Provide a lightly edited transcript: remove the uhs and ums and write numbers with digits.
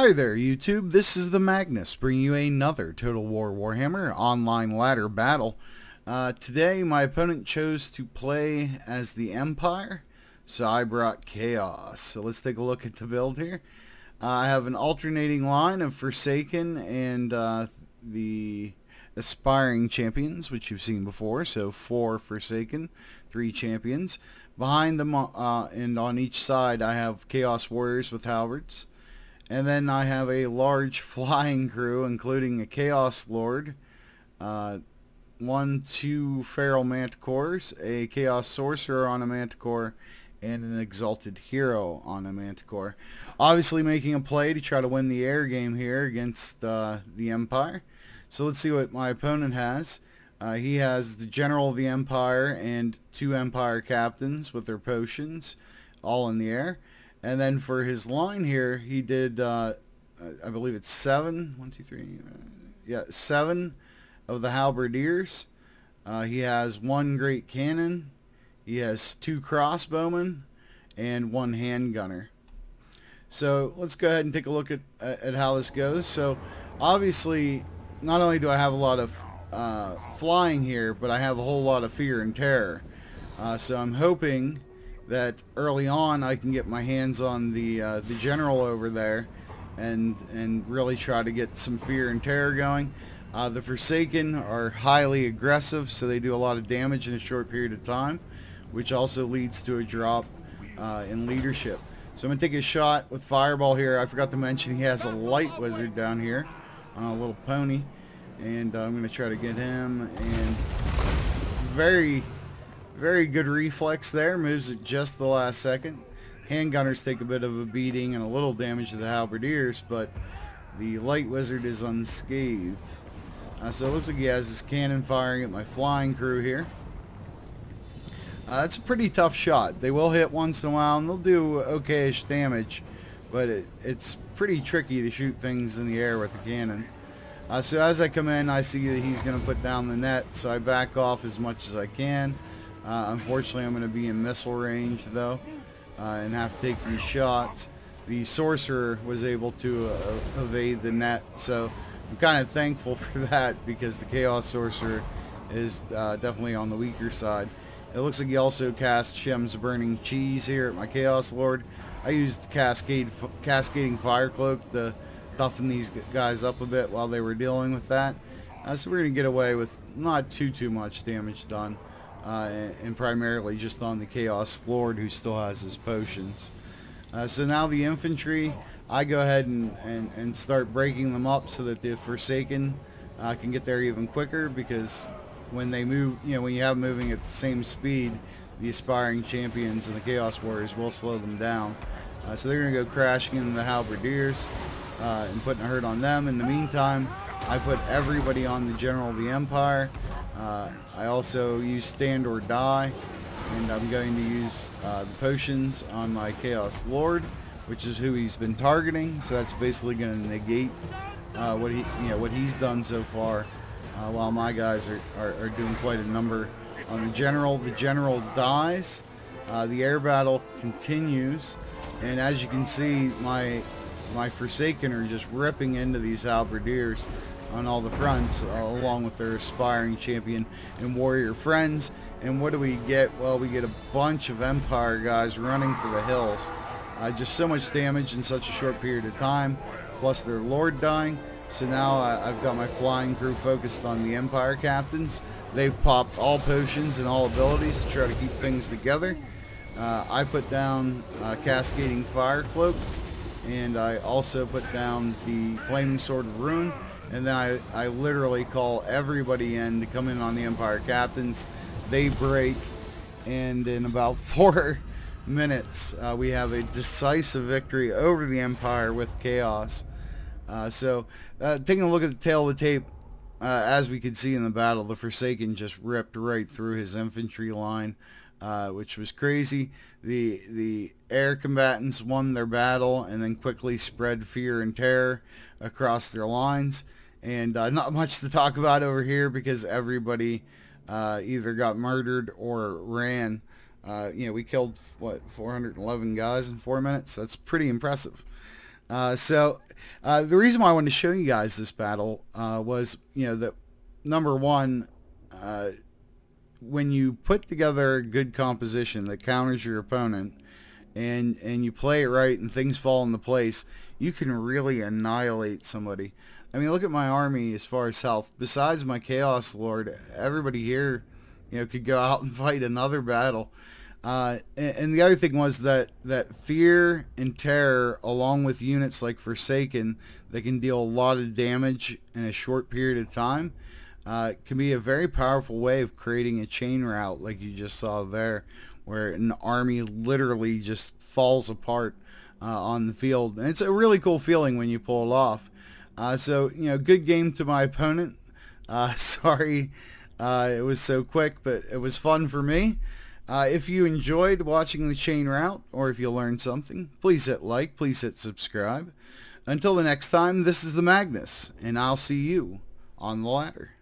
Hi there, YouTube. This is the Magnus, bringing you another Total War Warhammer online ladder battle. Today, my opponent chose to play as the Empire, so I brought Chaos. So let's take a look at the build here. I have an alternating line of Forsaken and the Aspiring Champions, which you've seen before. So 4 Forsaken, 3 Champions. Behind them and on each side, I have Chaos Warriors with halberds. And then I have a large flying crew, including a Chaos Lord, 2 Feral Manticores, a Chaos Sorcerer on a Manticore, and an Exalted Hero on a Manticore. Obviously making a play to try to win the air game here against the Empire. So let's see what my opponent has. He has the General of the Empire and 2 Empire Captains with their potions, all in the air. And then for his line here, he did, I believe it's 7, 1, 2, 3, yeah, 7 of the halberdiers. He has 1 great cannon, he has 2 crossbowmen, and 1 handgunner. So let's go ahead and take a look at how this goes. So obviously, not only do I have a lot of flying here, but I have a whole lot of fear and terror. So I'm hoping that early on I can get my hands on the general over there and really try to get some fear and terror going. The Forsaken are highly aggressive, so they do a lot of damage in a short period of time, which also leads to a drop in leadership. So I'm going to take a shot with Fireball here. I forgot to mention he has a light wizard down here on a little pony, and I'm going to try to get him, and very good reflex there, moves at just the last second. Handgunners take a bit of a beating and a little damage to the halberdiers, but the light wizard is unscathed. So it looks like he has his cannon firing at my flying crew here. That's a pretty tough shot. They will hit once in a while and they'll do okay-ish damage, but it's pretty tricky to shoot things in the air with a cannon. So as I come in, I see that he's going to put down the net, so I back off as much as I can. Unfortunately, I'm going to be in missile range, though, and have to take these shots. The Sorcerer was able to evade the net, so I'm kind of thankful for that, because the Chaos Sorcerer is definitely on the weaker side. It looks like he also cast Shem's Burning Cheese here at my Chaos Lord. I used Cascading Fire Cloak to toughen these guys up a bit while they were dealing with that. So we're going to get away with not too much damage done. And primarily just on the Chaos Lord, who still has his potions. So now the infantry, I go ahead and start breaking them up so that the Forsaken can get there even quicker, because when they move, when you have them moving at the same speed, the Aspiring Champions and the Chaos Warriors will slow them down. So they're going to go crashing into the halberdiers and putting a hurt on them. In the meantime, I put everybody on the General of the Empire. I also use Stand or Die, and I'm going to use the potions on my Chaos Lord, which is who he's been targeting. So that's basically going to negate what he's done so far, while my guys are doing quite a number on the General. The General dies. The air battle continues, and as you can see, my Forsaken are just ripping into these halberdiers on all the fronts, along with their Aspiring Champion and Warrior friends. And what do we get? Well, we get a bunch of Empire guys running for the hills. Just so much damage in such a short period of time, plus their Lord dying. So now I've got my flying crew focused on the Empire captains. They've popped all potions and all abilities to try to keep things together. I put down Cascading Fire Cloak, and I also put down the Flaming Sword of Ruin. And then I literally call everybody in to come in on the Empire captains. They break, and in about 4 minutes, we have a decisive victory over the Empire with Chaos. Taking a look at the tail of the tape, as we could see in the battle, the Forsaken just ripped right through his infantry line, which was crazy. The air combatants won their battle and then quickly spread fear and terror across their lines. And not much to talk about over here, because everybody either got murdered or ran. We killed, 411 guys in 4 minutes? That's pretty impressive. The reason why I wanted to show you guys this battle was, that number one, when you put together a good composition that counters your opponent, and you play it right and things fall into place, you can really annihilate somebody. I mean, look at my army as far as health. Besides my Chaos Lord, everybody here, could go out and fight another battle. And the other thing was that fear and terror, along with units like Forsaken that can deal a lot of damage in a short period of time, can be a very powerful way of creating a chain route like you just saw there, where an army literally just falls apart on the field. And it's a really cool feeling when you pull it off. Good game to my opponent. Sorry it was so quick, but it was fun for me. If you enjoyed watching the chain route, or if you learned something, please hit like, please hit subscribe. Until the next time, this is the Magnus, and I'll see you on the ladder.